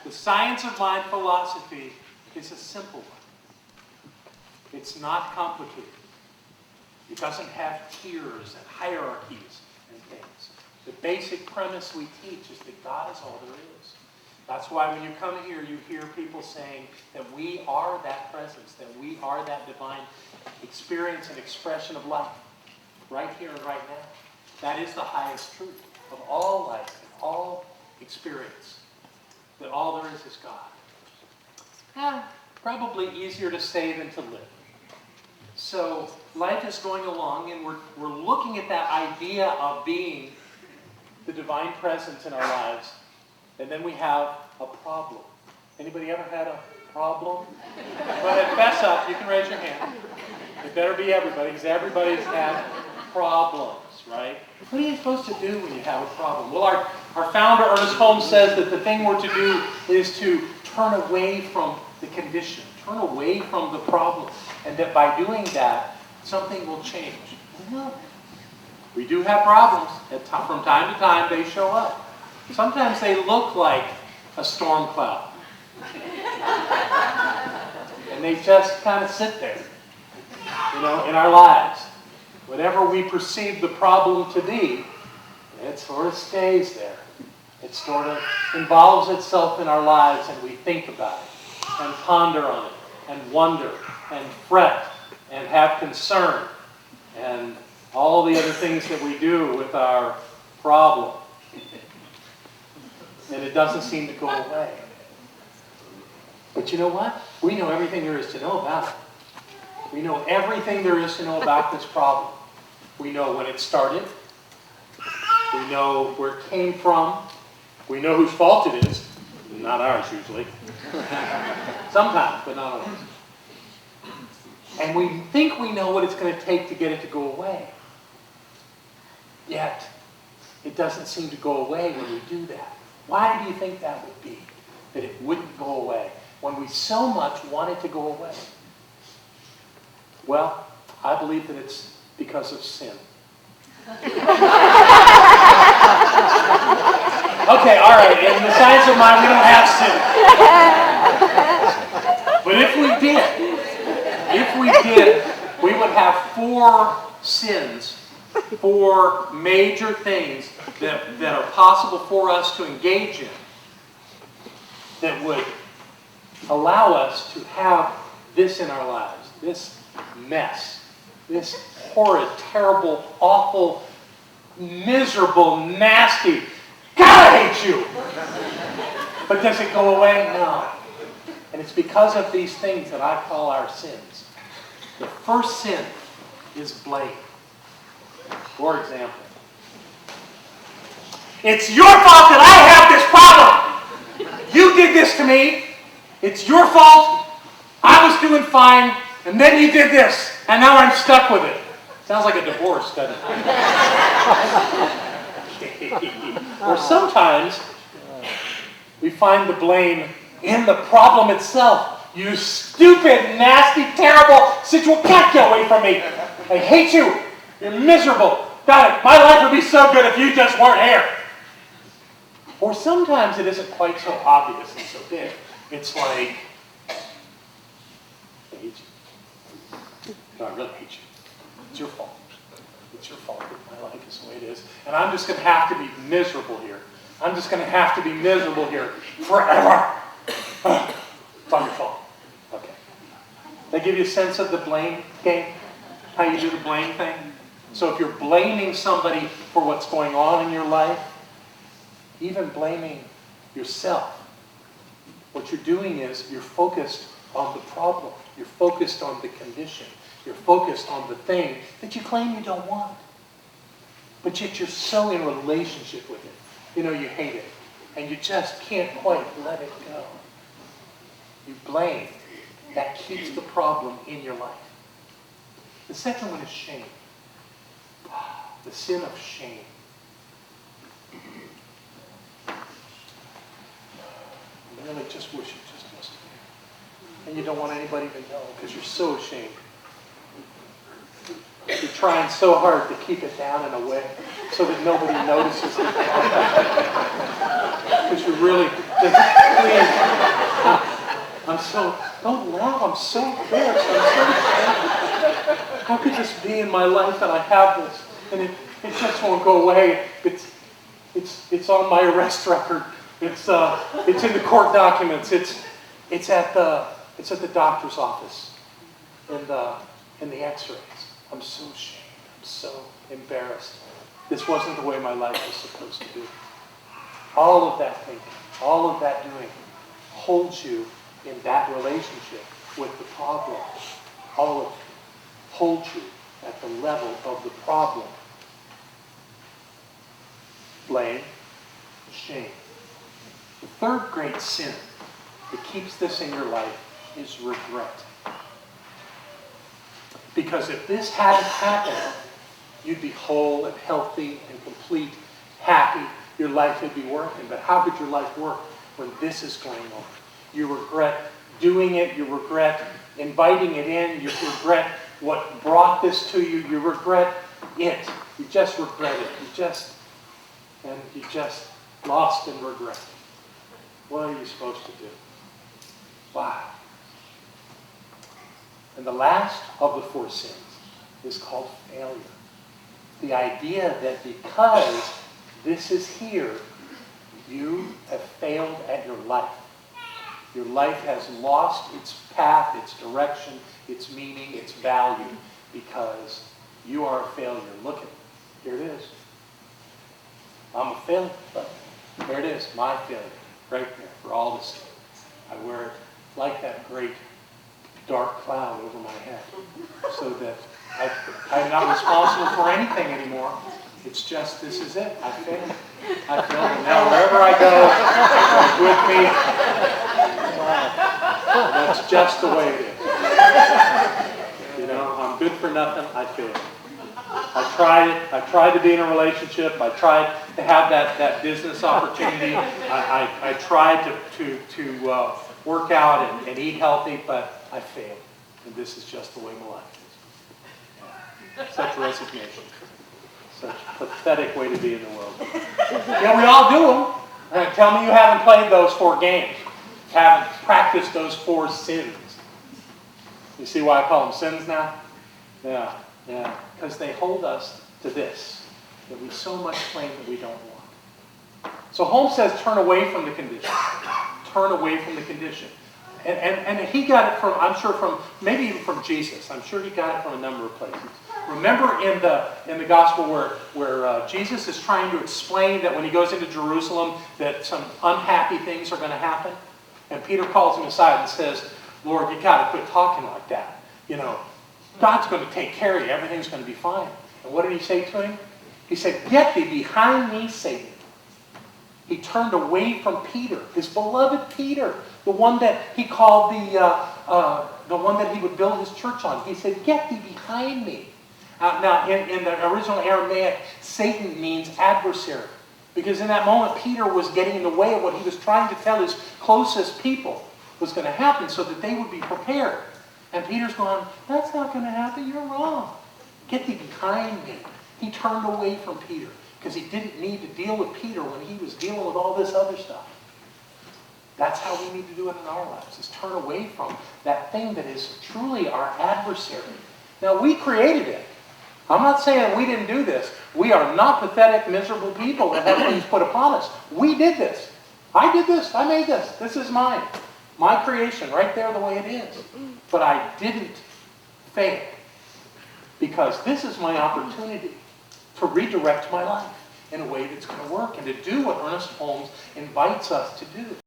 The science of mind philosophy is a simple one. It's not complicated. It doesn't have tiers and hierarchies and things. The basic premise we teach is that God is all there is. That's why when you come here, you hear people saying that we are that presence, that we are that divine experience and expression of life, right here and right now. That is the highest truth of all life and all experience, that all there is God. Probably easier to say than to live. So life is going along, and we're looking at that idea of being the divine presence in our lives, and then we have a problem. Anybody ever had a problem? Go ahead, fess up. You can raise your hand. It better be everybody, because everybody's had problems, right? What are you supposed to do when you have a problem? Well, our founder, Ernest Holmes, says that the thing we're to do is to turn away from the condition, turn away from the problem, and that by doing that, something will change. No. We do have problems. From time to time, they show up. Sometimes they look like a storm cloud. And they just kind of sit there, in our lives. Whatever we perceive the problem to be, it sort of stays there. It sort of involves itself in our lives, and we think about it, and ponder on it, and wonder, and fret, and have concern, and all the other things that we do with our problem. And it doesn't seem to go away. But you know what? We know everything there is to know about it. We know everything there is to know about this problem. We know when it started. We know where it came from. We know whose fault it is. Not ours, usually. Sometimes, but not always. And we think we know what it's going to take to get it to go away. Yet, it doesn't seem to go away when we do that. Why do you think that would be? That it wouldn't go away when we so much want it to go away? Well, I believe that it's because of sin. Okay, all right. In the science of mind, we don't have sin. But if we did, we would have 4 sins, 4 major things that are possible for us to engage in that would allow us to have this in our lives, this mess, this horrid, terrible, awful, miserable, nasty, God, I hate you! But does it go away? No. And it's because of these things that I call our sins. The first sin is blame. For example, it's your fault that I have this problem. You did this to me. It's your fault. I was doing fine, and then you did this, and now I'm stuck with it. Sounds like a divorce, doesn't it? Or sometimes we find the blame in the problem itself. You stupid, nasty, terrible situation. God, get away from me. I hate you. You're miserable. God, my life would be so good if you just weren't here. Or sometimes it isn't quite so obvious and so big. It's like, I hate you. No, I really hate you. It's your fault. It's your fault that my life is the way it is. And I'm just going to have to be miserable here. I'm just going to have to be miserable here forever. It's all your fault. Okay. They give you a sense of the blame game? How you do the blame thing? So if you're blaming somebody for what's going on in your life, even blaming yourself, what you're doing is you're focused on the problem. You're focused on the condition. You're focused on the thing that you claim you don't want. But yet you're so in relationship with it. You hate it. And you just can't quite let it go. You blame. That keeps the problem in your life. The second one is shame. The sin of shame. You really just wish it just wasn't there. And you don't want anybody to know because you're so ashamed. You're trying so hard to keep it down in a way so that nobody notices it. Because you're really, please, don't laugh, I'm so embarrassed, I'm so ashamed. How could this be in my life that I have this? And it just won't go away. It's on my arrest record. It's in the court documents. It's at the doctor's office. In the x-rays. I'm so ashamed. I'm so embarrassed. This wasn't the way my life was supposed to be. All of that thinking, all of that doing holds you in that relationship with the problem. All of it holds you at the level of the problem. Blame, shame. The third great sin that keeps this in your life is regret. Because if this hadn't happened, you'd be whole and healthy and complete, happy. Your life would be working. But how could your life work when this is going on? You regret doing it. You regret inviting it in. You regret what brought this to you. You regret it. You just regret it. You just lost in regret. What are you supposed to do? Wow. And the last of the four sins is called failure. The idea that because this is here, you have failed at your life. Your life has lost its path, its direction, its meaning, its value, because you are a failure. Look at it. Here it is. I'm a failure. But here it is, my failure, right there, for all to see. I wear it like that great dark cloud over my head, so that I'm not responsible for anything anymore. It's just, this is it. I failed. And now wherever I go, it's with me. That's just the way it is. You know, I'm good for nothing. I failed. I tried it. I tried to be in a relationship. I tried to have that business opportunity. I tried to work out and eat healthy, but I failed. And this is just the way my life is. Such resignation. Such a pathetic way to be in the world. Yeah, we all do them. Tell me you haven't played those 4 games. Haven't practiced those 4 sins. You see why I call them sins now? Yeah. Because they hold us to this, that we so much claim that we don't want. So Holmes says turn away from the condition. Turn away from the condition. And he got it from, I'm sure from, maybe even from Jesus. I'm sure he got it from a number of places. Remember in the gospel where Jesus is trying to explain that when he goes into Jerusalem that some unhappy things are going to happen? And Peter calls him aside and says, Lord, you got to quit talking like that. You know, God's going to take care of you. Everything's going to be fine. And what did he say to him? He said, get thee behind me, Satan. He turned away from Peter, his beloved Peter, the one that he called the one that he would build his church on. He said, get thee behind me. Now, in the original Aramaic, Satan means adversary. Because in that moment, Peter was getting in the way of what he was trying to tell his closest people was going to happen so that they would be prepared. And Peter's going, that's not going to happen. You're wrong. Get thee behind me. He turned away from Peter because he didn't need to deal with Peter when he was dealing with all this other stuff. That's how we need to do it in our lives, is turn away from that thing that is truly our adversary. Now, we created it. I'm not saying we didn't do this. We are not pathetic, miserable people that have things put upon us. We did this. I did this. I made this. This is mine. My creation, right there the way it is. But I didn't fail. Because this is my opportunity to redirect my life in a way that's going to work and to do what Ernest Holmes invites us to do.